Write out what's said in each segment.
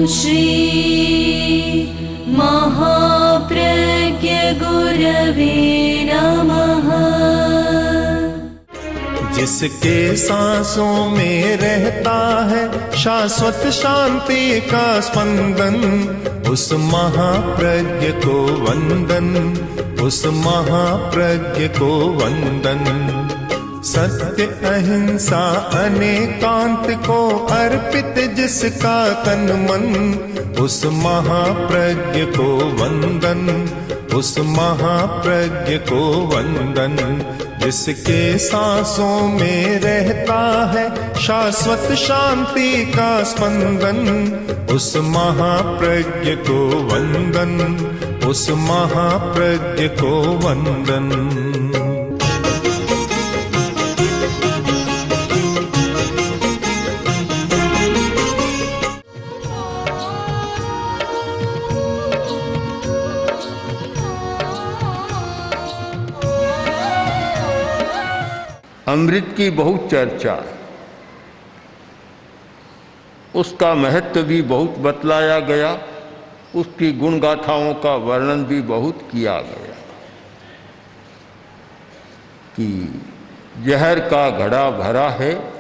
श्री महाप्रज्ञ गुरवे नमः। जिसके सांसों में रहता है शाश्वत शांति का स्पंदन, उस महाप्रज्ञ को वंदन, उस महाप्रज्ञ को वंदन। सत्य अहिंसा अनेकांत को अर्पित जिसका तन मन, उस महाप्रज्ञ को वंदन, उस महाप्रज्ञ को वंदन। जिसके सांसों में रहता है शाश्वत शांति का स्पंदन, उस महाप्रज्ञ को वंदन, उस महाप्रज्ञ को वंदन। अमृत की बहुत चर्चा है, उसका महत्व भी बहुत बतलाया गया, उसकी गुण गाथाओं का वर्णन भी बहुत किया गया कि जहर का घड़ा भरा है,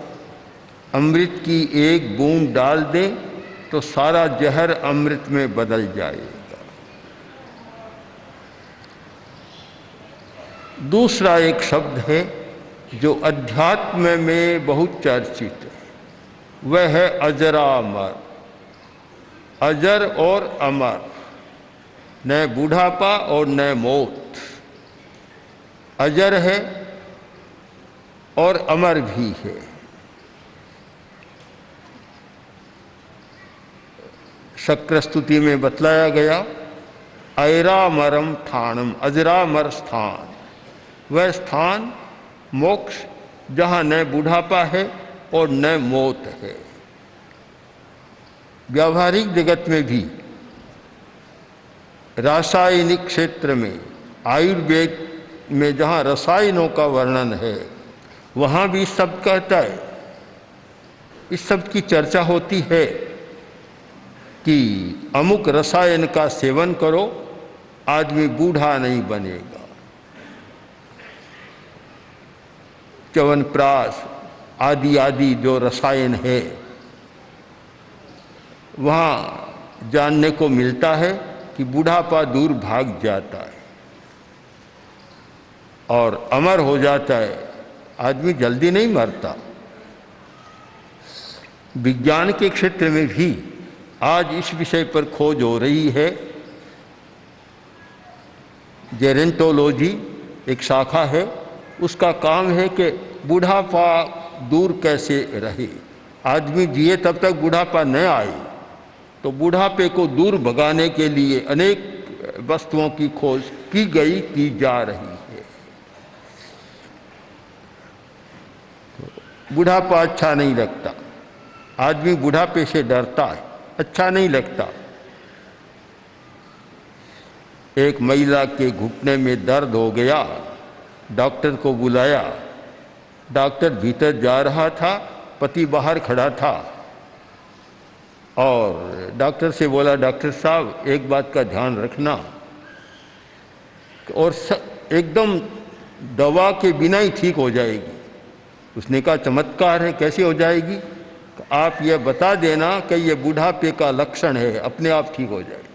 अमृत की एक बूंद डाल दे तो सारा जहर अमृत में बदल जाएगा। दूसरा एक शब्द है जो अध्यात्म में बहुत चर्चित है, वह है अजरामर। अजर और अमर, न बूढ़ापा और न मौत। अजर है और अमर भी है। शक्र स्तुति में बतलाया गया, ऐरामरम स्थानम, अजरामर स्थान, वह स्थान मोक्ष जहाँ न बूढ़ापा है और न मौत है। व्यावहारिक जगत में भी, रासायनिक क्षेत्र में, आयुर्वेद में जहाँ रसायनों का वर्णन है, वहाँ भी इस शब्द कहता है, इस शब्द की चर्चा होती है कि अमुक रसायन का सेवन करो, आदमी बूढ़ा नहीं बनेगा। च्यवनप्राश आदि आदि जो रसायन है, वहाँ जानने को मिलता है कि बूढ़ापा दूर भाग जाता है और अमर हो जाता है, आदमी जल्दी नहीं मरता। विज्ञान के क्षेत्र में भी आज इस विषय पर खोज हो रही है। जेरेंटोलॉजी एक शाखा है, उसका काम है कि बूढ़ापा दूर कैसे रहे, आदमी जिए तब तक बूढ़ापा न आए। तो बूढ़ापे को दूर भगाने के लिए अनेक वस्तुओं की खोज की गई, की जा रही है। बूढ़ापा अच्छा नहीं लगता, आदमी बुढ़ापे से डरता है, अच्छा नहीं लगता। एक महिला के घुटने में दर्द हो गया, डॉक्टर को बुलाया। डॉक्टर भीतर जा रहा था, पति बाहर खड़ा था और डॉक्टर से बोला, डॉक्टर साहब एक बात का ध्यान रखना, और एकदम दवा के बिना ही ठीक हो जाएगी। उसने कहा चमत्कार है, कैसे हो जाएगी? आप यह बता देना कि यह बूढ़ापे का लक्षण है, अपने आप ठीक हो जाएगी।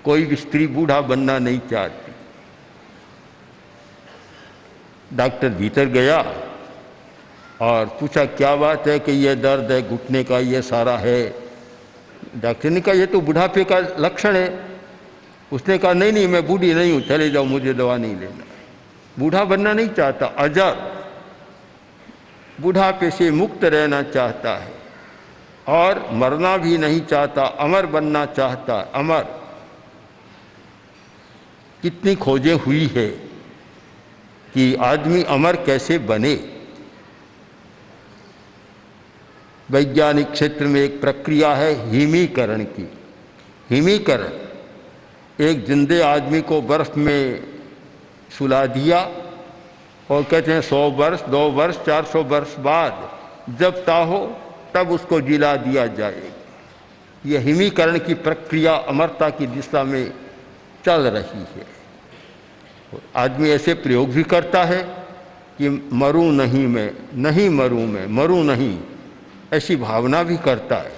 कोई भी स्त्री बूढ़ा बनना नहीं चाहती। डॉक्टर भीतर गया और पूछा क्या बात है कि यह दर्द है घुटने का, यह सारा है। डॉक्टर ने कहा यह तो बुढ़ापे का लक्षण है। उसने कहा नहीं नहीं, मैं बूढ़ी नहीं हूँ, चले जाओ, मुझे दवा नहीं लेना। बूढ़ा बनना नहीं चाहता, अजर बुढ़ापे से मुक्त रहना चाहता है और मरना भी नहीं चाहता, अमर बनना चाहता। अमर कितनी खोजें हुई है कि आदमी अमर कैसे बने। वैज्ञानिक क्षेत्र में एक प्रक्रिया है हिमीकरण की। हिमीकरण, एक जिंदे आदमी को बर्फ में सुला दिया और कहते हैं 100 वर्ष, 2 वर्ष, 400 वर्ष बाद जब चाहो तब उसको जिला दिया जाएगा। यह हिमीकरण की प्रक्रिया अमरता की दिशा में चल रही है। आदमी ऐसे प्रयोग भी करता है कि मरूं नहीं मैं, नहीं मरूं मैं, मरूं नहीं, ऐसी भावना भी करता है।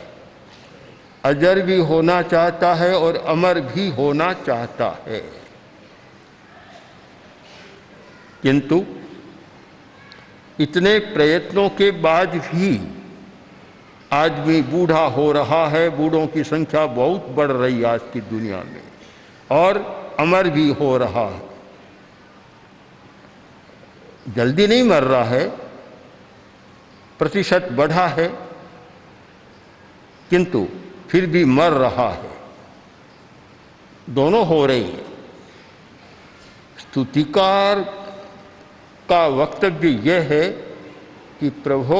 अजर भी होना चाहता है और अमर भी होना चाहता है, किंतु इतने प्रयत्नों के बाद भी आदमी बूढ़ा हो रहा है। बूढ़ों की संख्या बहुत बढ़ रही है आज की दुनिया में, और अमर भी हो रहा है। जल्दी नहीं मर रहा है, प्रतिशत बढ़ा है, किंतु फिर भी मर रहा है। दोनों हो रही हैं। स्तुतिकार का वक्तव्य यह है कि प्रभु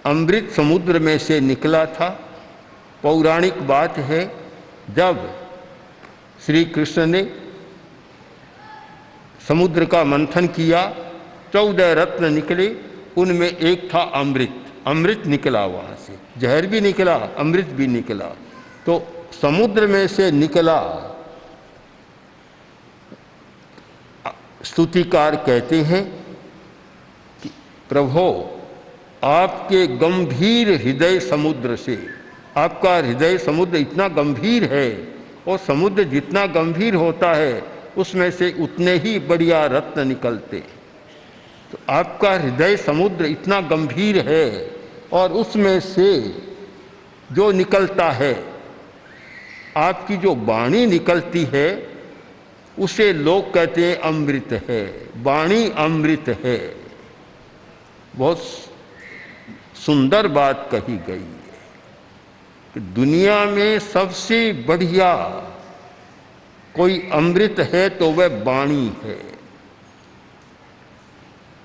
अमृत समुद्र में से निकला था। पौराणिक बात है, जब श्री कृष्ण ने समुद्र का मंथन किया, 14 रत्न निकले, उनमें एक था अमृत। अमृत निकला वहाँ से, जहर भी निकला, अमृत भी निकला। तो समुद्र में से निकला। स्तुतिकार कहते हैं कि प्रभु आपके गंभीर हृदय समुद्र से, आपका हृदय समुद्र इतना गंभीर है, और समुद्र जितना गंभीर होता है उसमें से उतने ही बढ़िया रत्न निकलते। तो आपका हृदय समुद्र इतना गंभीर है, और उसमें से जो निकलता है, आपकी जो वाणी निकलती है, उसे लोग कहते हैं अमृत है। वाणी अमृत है। बहुत सुंदर बात कही गई है कि दुनिया में सबसे बढ़िया कोई अमृत है तो वह वाणी है।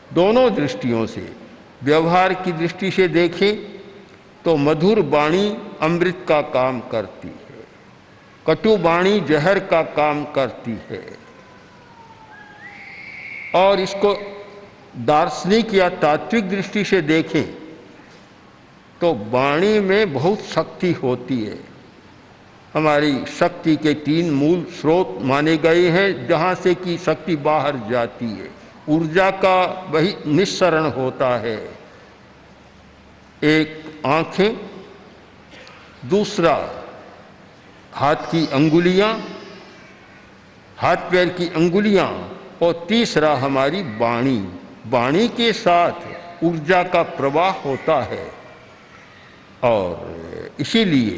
दोनों दृष्टियों से, व्यवहार की दृष्टि से देखें तो मधुर वाणी अमृत का काम करती है, कटु वाणी जहर का काम करती है। और इसको दार्शनिक या तात्विक दृष्टि से देखें तो वाणी में बहुत शक्ति होती है। हमारी शक्ति के 3 मूल स्रोत माने गए हैं, जहाँ से कि शक्ति बाहर जाती है। ऊर्जा का वही निस्सरण होता है। एक आँखें, दूसरा हाथ की अंगुलियां, हाथ पैर की अंगुलियां, और तीसरा हमारी वाणी। वाणी के साथ ऊर्जा का प्रवाह होता है। और इसीलिए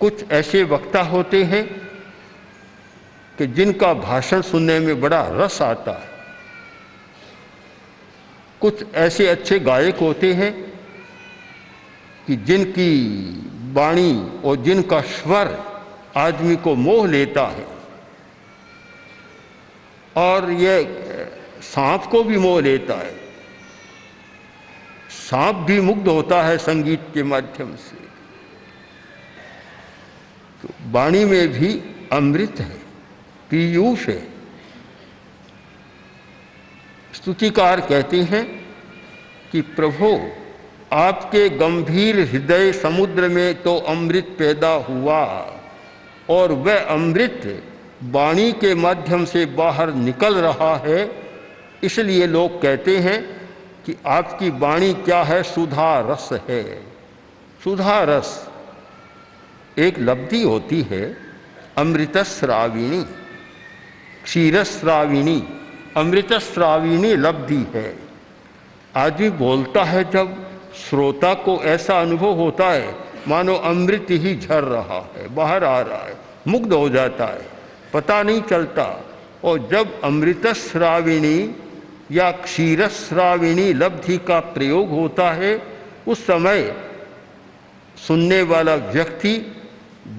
कुछ ऐसे वक्ता होते हैं कि जिनका भाषण सुनने में बड़ा रस आता है। कुछ ऐसे अच्छे गायक होते हैं कि जिनकी वाणी और जिनका स्वर आदमी को मोह लेता है। और ये सांप को भी मोह लेता है। सांप भी मुग्ध होता है संगीत के माध्यम से। तो वाणी में भी अमृत है, पीयूष है। स्तुतिकार कहते हैं कि प्रभु आपके गंभीर हृदय समुद्र में तो अमृत पैदा हुआ, और वह अमृत वाणी के माध्यम से बाहर निकल रहा है। इसलिए लोग कहते हैं कि आपकी वाणी क्या है? सुधा रस है। सुधा रस एक लब्धि होती है, अमृतस्राविणी, क्षीरस्राविणी, अमृतस्राविणी लब्धि है। आदमी बोलता है जब, श्रोता को ऐसा अनुभव होता है मानो अमृत ही झर रहा है, बाहर आ रहा है, मुग्ध हो जाता है, पता नहीं चलता। और जब अमृतस्राविणी या क्षीरस्राविणी लब्धि का प्रयोग होता है, उस समय सुनने वाला व्यक्ति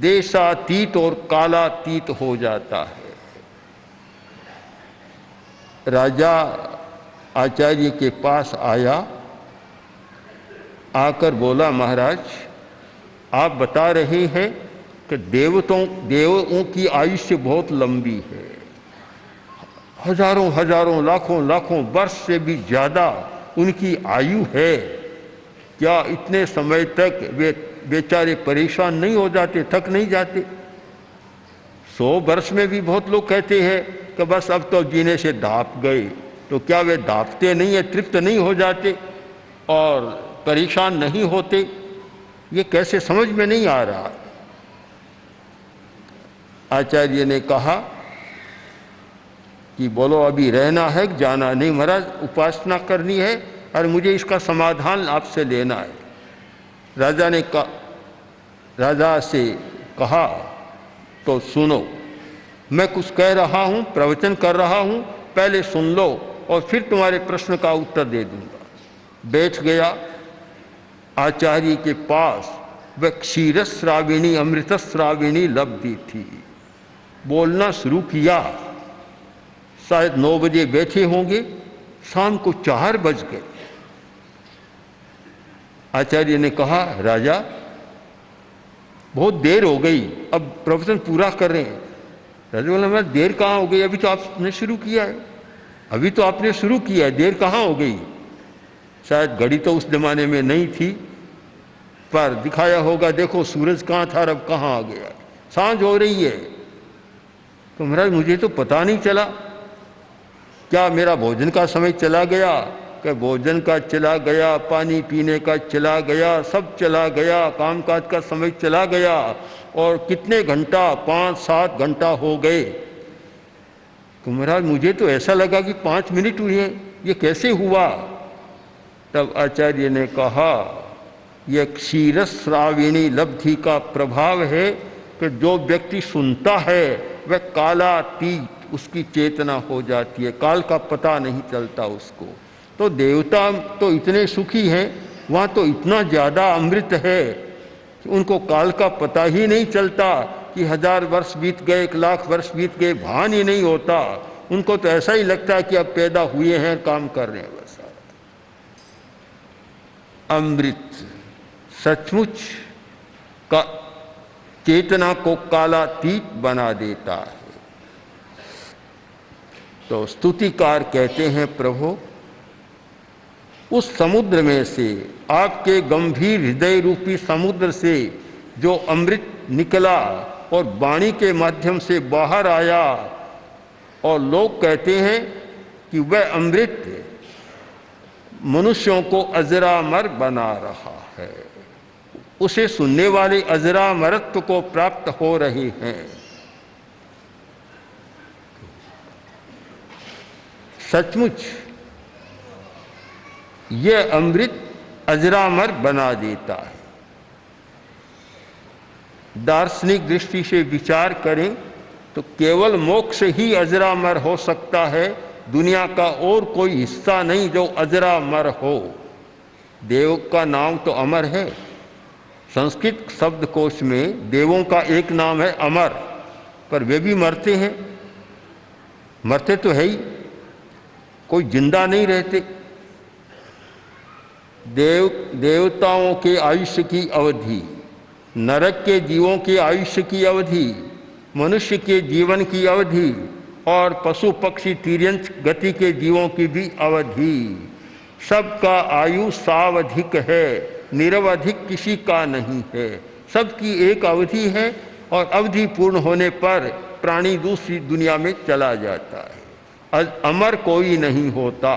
देशातीत और कालातीत हो जाता है। राजा आचार्य के पास आया, आकर बोला, महाराज आप बता रहे हैं कि देवों की आयुष्य बहुत लंबी है, हजारों हजारों लाखों लाखों वर्ष से भी ज़्यादा उनकी आयु है, क्या इतने समय तक वे बेचारे परेशान नहीं हो जाते, थक नहीं जाते? 100 वर्ष में भी बहुत लोग कहते हैं कि बस अब तो जीने से ढाप गए, तो क्या वे ढापते नहीं है, तृप्त नहीं हो जाते और परेशान नहीं होते? ये कैसे समझ में नहीं आ रहा। आचार्य ने कहा कि बोलो अभी रहना है, जाना नहीं? महाराज उपासना करनी है और मुझे इसका समाधान आपसे लेना है। राजा से कहा तो सुनो, मैं कुछ कह रहा हूँ, प्रवचन कर रहा हूँ, पहले सुन लो और फिर तुम्हारे प्रश्न का उत्तर दे दूंगा। बैठ गया। आचार्य के पास वह क्षीरस्राविणी अमृतस्राविणी लब्धि थी। बोलना शुरू किया। शायद 9 बजे बैठे होंगे, शाम को 4 बज गए। आचार्य ने कहा राजा बहुत देर हो गई, अब प्रवचन पूरा कर रहे हैं। राजा बोला मैं देर कहाँ हो गई, अभी तो आपने शुरू किया है, अभी तो आपने शुरू किया है, देर कहाँ हो गई? शायद घड़ी तो उस जमाने में नहीं थी, पर दिखाया होगा, देखो सूरज कहाँ था, अब कहाँ आ गया, सांझ हो रही है। तो महाराज मुझे तो पता नहीं चला, क्या मेरा भोजन का समय चला गया? कि भोजन का चला गया, पानी पीने का चला गया, सब चला गया, कामकाज का समय चला गया, और कितने घंटा, 5-7 घंटा हो गए। तो महाराज मुझे तो ऐसा लगा कि 5 मिनट हुए हैं, ये कैसे हुआ? तब आचार्य ने कहा यह क्षीरस्राविणी लब्धि का प्रभाव है कि जो व्यक्ति सुनता है वह कालातीत, उसकी चेतना हो जाती है, काल का पता नहीं चलता उसको। तो देवता तो इतने सुखी हैं, वहाँ तो इतना ज़्यादा अमृत है कि उनको काल का पता ही नहीं चलता कि 1000 वर्ष बीत गए, 1,00,000 वर्ष बीत गए, भान ही नहीं होता। उनको तो ऐसा ही लगता है कि अब पैदा हुए हैं, काम कर रहे हैं बस। अमृत सचमुच का चेतना को कालातीत बना देता है। तो स्तुतिकार कहते हैं प्रभु उस समुद्र में से, आपके गंभीर हृदय रूपी समुद्र से जो अमृत निकला और वाणी के माध्यम से बाहर आया, और लोग कहते हैं कि वह अमृत मनुष्यों को अजरामर बना रहा है, उसे सुनने वाले अजरामरत्व को प्राप्त हो रहे हैं। सचमुच यह अमृत अजरामर बना देता है। दार्शनिक दृष्टि से विचार करें तो केवल मोक्ष ही अजरामर हो सकता है, दुनिया का और कोई हिस्सा नहीं जो अजरामर हो। देव का नाम तो अमर है, संस्कृत शब्दकोश में देवों का एक नाम है अमर, पर वे भी मरते हैं, मरते तो है ही, कोई जिंदा नहीं रहते। देवताओं के आयुष्य की अवधि, नरक के जीवों के आयुष्य की अवधि, मनुष्य के जीवन की अवधि और पशु पक्षी तिर्यंच गति के जीवों की भी अवधि, सबका आयु सावधिक है, निरवधिक किसी का नहीं है। सबकी एक अवधि है और अवधि पूर्ण होने पर प्राणी दूसरी दुनिया में चला जाता है। अमर कोई नहीं होता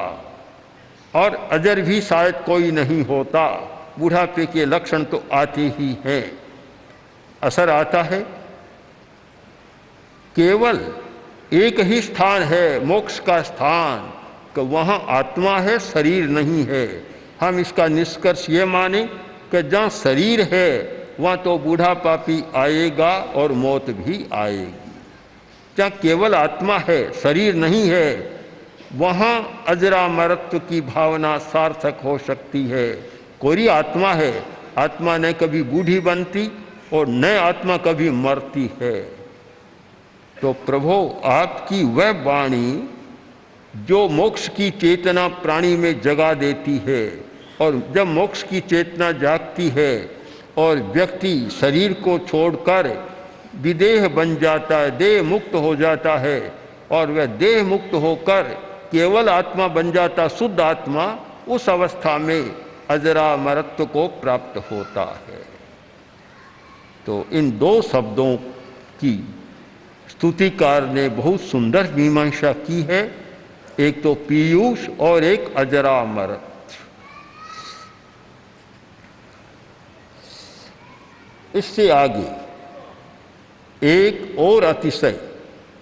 और अजर भी शायद कोई नहीं होता। बुढ़ापे के लक्षण तो आते ही हैं, असर आता है। केवल एक ही स्थान है मोक्ष का स्थान, कि वहाँ आत्मा है, शरीर नहीं है। हम इसका निष्कर्ष ये माने कि जहाँ शरीर है वहाँ तो बूढ़ापा भी आएगा और मौत भी आएगी। जहाँ केवल आत्मा है, शरीर नहीं है, वहाँ अजरामरत्व की भावना सार्थक हो सकती है। कोई आत्मा है, आत्मा न कभी बूढ़ी बनती और न आत्मा कभी मरती है। तो प्रभु आपकी वह वाणी जो मोक्ष की चेतना प्राणी में जगा देती है, और जब मोक्ष की चेतना जागती है और व्यक्ति शरीर को छोड़कर विदेह बन जाता है, देह मुक्त हो जाता है, और वह देह मुक्त होकर केवल आत्मा बन जाता, शुद्ध आत्मा, उस अवस्था में अजरामरत्व को प्राप्त होता है। तो इन दो शब्दों की स्तुतिकार ने बहुत सुंदर मीमांसा की है, एक तो पीयूष और एक अजरामरत। इससे आगे एक और अतिशय,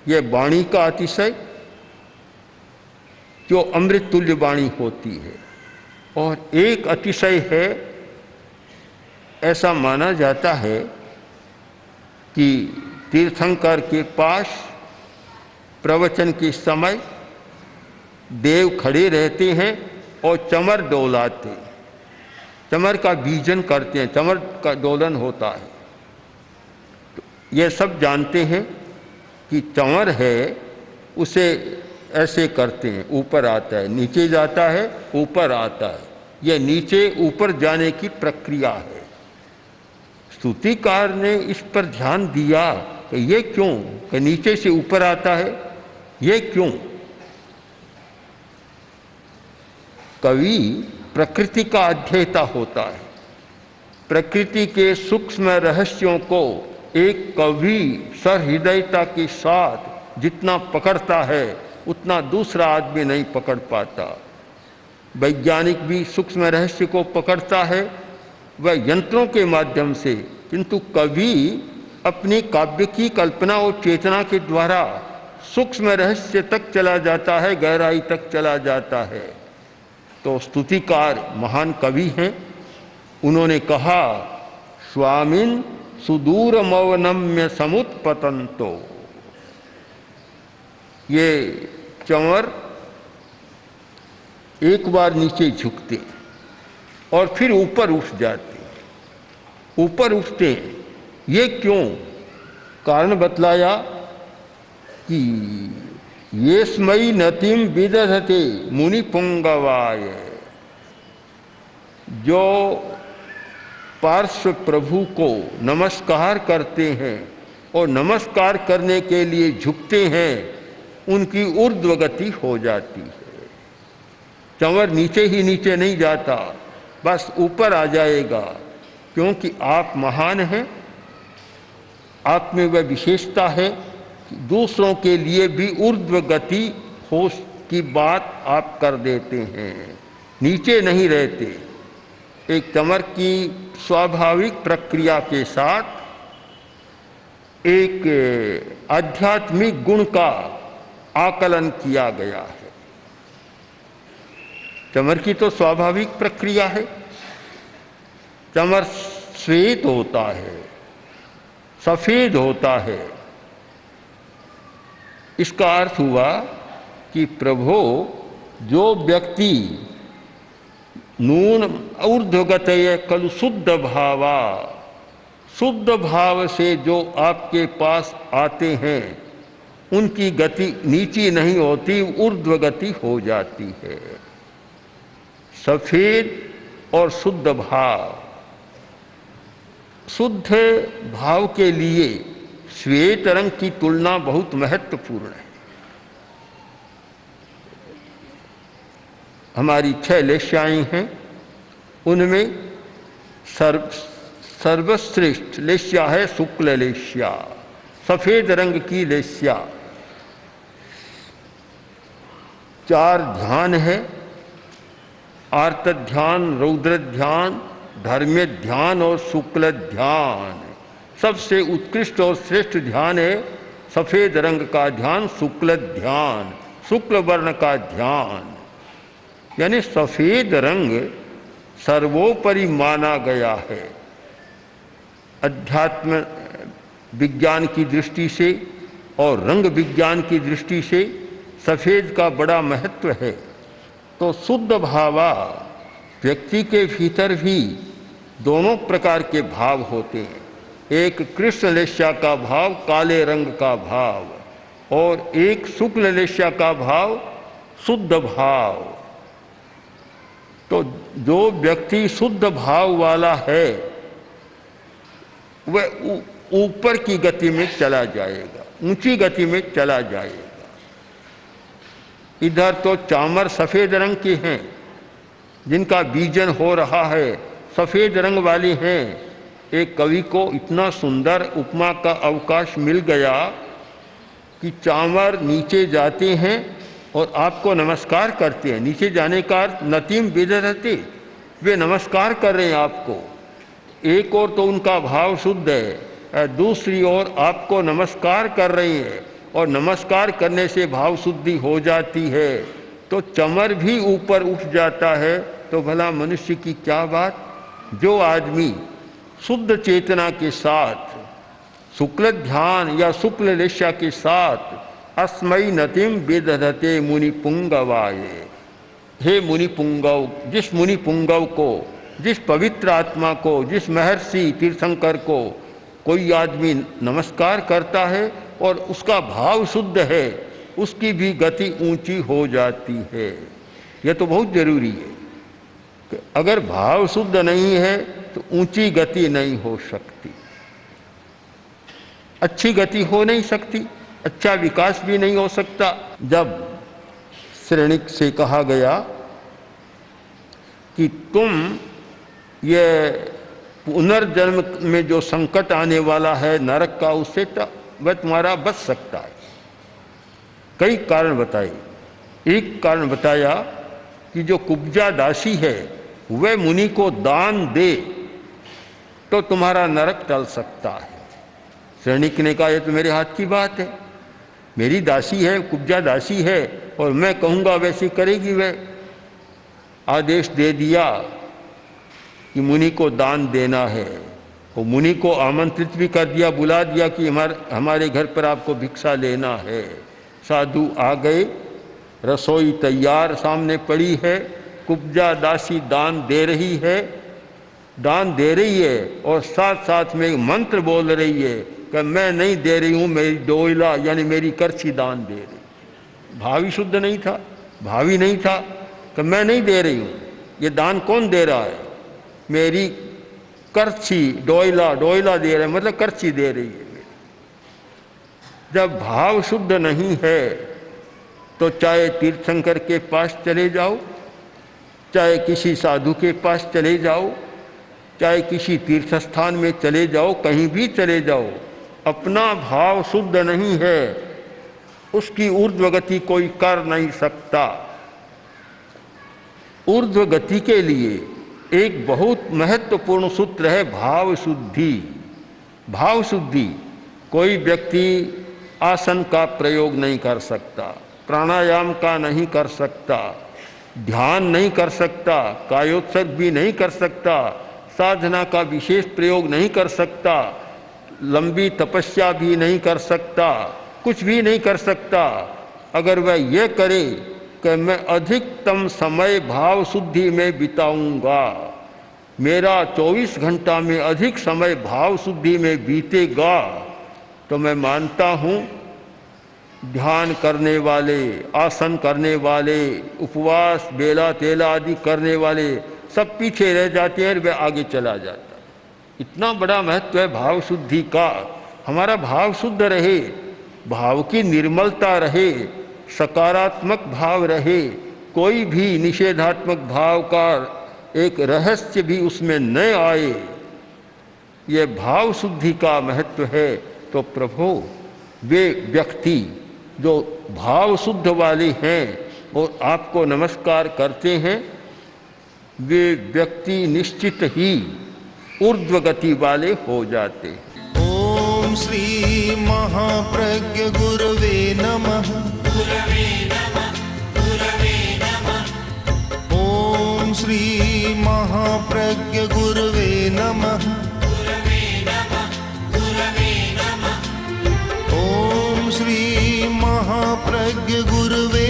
यह वाणी का अतिशय जो अमृत तुल्य वाणी होती है, और एक अतिशय है, ऐसा माना जाता है कि तीर्थंकर के पास प्रवचन के समय देव खड़े रहते हैं और चमर डोलाते हैं, चमर का बीजन करते हैं, चमर का डोलन होता है। तो ये सब जानते हैं कि चमर है, उसे ऐसे करते हैं, ऊपर आता है, नीचे जाता है, ऊपर आता है, यह नीचे ऊपर जाने की प्रक्रिया है। स्तुतिकार ने इस पर ध्यान दिया कि ये क्यों, कि नीचे से ऊपर आता है, ये क्यों? कवि प्रकृति का अध्येता होता है। प्रकृति के सूक्ष्म रहस्यों को एक कवि सहृदयता के साथ जितना पकड़ता है उतना दूसरा आदमी नहीं पकड़ पाता। वैज्ञानिक भी सूक्ष्म रहस्य को पकड़ता है वह यंत्रों के माध्यम से, किंतु कवि अपनी काव्य की कल्पना और चेतना के द्वारा सूक्ष्म रहस्य तक चला जाता है, गहराई तक चला जाता है। तो स्तुतिकार महान कवि हैं, उन्होंने कहा स्वामिन सुदूर मौनम्य समुत्पतंतो। ये चंवर एक बार नीचे झुकते और फिर ऊपर उठ जाते, ऊपर उठते हैं, ये क्यों? कारण बतलाया कि ये स्मयी नतिम विदधते मुनि पुंगवाय। जो पार्श्व प्रभु को नमस्कार करते हैं और नमस्कार करने के लिए झुकते हैं, उनकी ऊर्ध्व गति हो जाती है। चंवर नीचे ही नीचे नहीं जाता, बस ऊपर आ जाएगा, क्योंकि आप महान हैं, आप में वह विशेषता है कि दूसरों के लिए भी ऊर्ध्व गति हो की बात आप कर देते हैं, नीचे नहीं रहते। एक चंवर की स्वाभाविक प्रक्रिया के साथ एक आध्यात्मिक गुण का आकलन किया गया है। चंवर की तो स्वाभाविक प्रक्रिया है, चंवर श्वेत होता है, सफेद होता है। इसका अर्थ हुआ कि प्रभु जो व्यक्ति नून ऊर्ध्वगतये खलु शुद्ध भावा, शुद्ध भाव से जो आपके पास आते हैं उनकी गति नीची नहीं होती, ऊर्ध्व गति हो जाती है। सफेद और शुद्ध भाव, शुद्ध भाव के लिए श्वेत रंग की तुलना बहुत महत्वपूर्ण है। हमारी 6 लेश्याएं हैं, उनमें सर्वश्रेष्ठ लेश्या है शुक्ल लेश्या, सफेद रंग की लेश्या। 4 ध्यान है, आर्त ध्यान, रौद्र ध्यान, धर्म्य ध्यान और शुक्ल ध्यान। सबसे उत्कृष्ट और श्रेष्ठ ध्यान है सफेद रंग का ध्यान, शुक्ल ध्यान, शुक्ल वर्ण का ध्यान। यानी सफेद रंग सर्वोपरि माना गया है। अध्यात्म विज्ञान की दृष्टि से और रंग विज्ञान की दृष्टि से सफेद का बड़ा महत्व है। तो शुद्ध भावा व्यक्ति के भीतर भी दोनों प्रकार के भाव होते हैं, एक कृष्ण लेश्या का भाव, काले रंग का भाव, और एक शुक्ल लेश्या का भाव, शुद्ध भाव। तो जो व्यक्ति शुद्ध भाव वाला है वह ऊपर की गति में चला जाएगा, ऊंची गति में चला जाएगा। इधर तो चामर सफेद रंग के हैं जिनका बीजन हो रहा है, सफ़ेद रंग वाली हैं। एक कवि को इतना सुंदर उपमा का अवकाश मिल गया कि चांवर नीचे जाते हैं और आपको नमस्कार करते हैं। नीचे जाने का नतीम बिदरते, वे नमस्कार कर रहे हैं आपको। एक और तो उनका भाव शुद्ध है, दूसरी ओर आपको नमस्कार कर रहे हैं और नमस्कार करने से भाव शुद्धि हो जाती है तो चमर भी ऊपर उठ जाता है। तो भला मनुष्य की क्या बात। जो आदमी शुद्ध चेतना के साथ, शुक्ल ध्यान या शुक्ल लेशा के साथ अस्मयी नतिम विदधते मुनि पुंगवाय, हे मुनि पुंगव, जिस मुनि पुंगव को, जिस पवित्र आत्मा को, जिस महर्षि तीर्थंकर को कोई आदमी नमस्कार करता है और उसका भाव शुद्ध है, उसकी भी गति ऊंची हो जाती है। यह तो बहुत जरूरी है कि अगर भाव शुद्ध नहीं है तो ऊंची गति नहीं हो सकती, अच्छी गति हो नहीं सकती, अच्छा विकास भी नहीं हो सकता। जब श्रेणिक से कहा गया कि तुम ये पुनर्जन्म में जो संकट आने वाला है नरक का, उससे वह तुम्हारा बच सकता है। कई कारण बताए। एक कारण बताया कि जो कुब्जा दासी है वह मुनि को दान दे तो तुम्हारा नरक टल सकता है। सैनिक ने कहा, यह तो मेरे हाथ की बात है, मेरी दासी है, कुब्जा दासी है और मैं कहूँगा वैसे करेगी। वह आदेश दे दिया कि मुनि को दान देना है। वो मुनि को आमंत्रित भी कर दिया, बुला दिया कि हमारे घर पर आपको भिक्षा लेना है। साधु आ गए, रसोई तैयार सामने पड़ी है, कुब्जा दासी दान दे रही है, दान दे रही है और साथ साथ में मंत्र बोल रही है कि मैं नहीं दे रही हूँ, मेरी डोइला यानी मेरी करछी दान दे रही। भावी शुद्ध नहीं था, भावी नहीं था कि मैं नहीं दे रही हूँ। ये दान कौन दे रहा है? मेरी करछी, डोइला, डोइला दे रहा है मतलब करछी दे रही है। जब भाव शुद्ध नहीं है तो चाहे तीर्थंकर के पास चले जाओ, चाहे किसी साधु के पास चले जाओ, चाहे किसी तीर्थ स्थान में चले जाओ, कहीं भी चले जाओ, अपना भाव शुद्ध नहीं है, उसकी ऊर्ध्व गति कोई कर नहीं सकता। ऊर्ध्व गति के लिए एक बहुत महत्वपूर्ण सूत्र है भाव शुद्धि। भाव शुद्धि, कोई व्यक्ति आसन का प्रयोग नहीं कर सकता, प्राणायाम का नहीं कर सकता, ध्यान नहीं कर सकता, कायोत्सर्ग भी नहीं कर सकता, साधना का विशेष प्रयोग नहीं कर सकता, लंबी तपस्या भी नहीं कर सकता, कुछ भी नहीं कर सकता। अगर वह यह करे कि मैं अधिकतम समय भाव शुद्धि में बिताऊंगा, मेरा 24 घंटा में अधिक समय भाव शुद्धि में बीतेगा, तो मैं मानता हूँ ध्यान करने वाले, आसन करने वाले, उपवास, बेला तेला आदि करने वाले सब पीछे रह जाते हैं और वह आगे चला जाता है। इतना बड़ा महत्व है भाव शुद्धि का। हमारा भाव शुद्ध रहे, भाव की निर्मलता रहे, सकारात्मक भाव रहे, कोई भी निषेधात्मक भाव का एक रहस्य भी उसमें न आए, ये भाव शुद्धि का महत्व है। तो प्रभु वे व्यक्ति जो भाव शुद्ध वाले हैं और आपको नमस्कार करते हैं, वे व्यक्ति निश्चित ही ऊर्ध्व गति वाले हो जाते हैं। ओम श्री महाप्रज्ञ गुरवे नमः। गुरवे नमः, गुरवे नमः। ओम श्री महाप्रज्ञ गुरवे नमः। गुरवे नमः, गुरवे नमः। ओम श्री महाप्रज्ञ गुरवे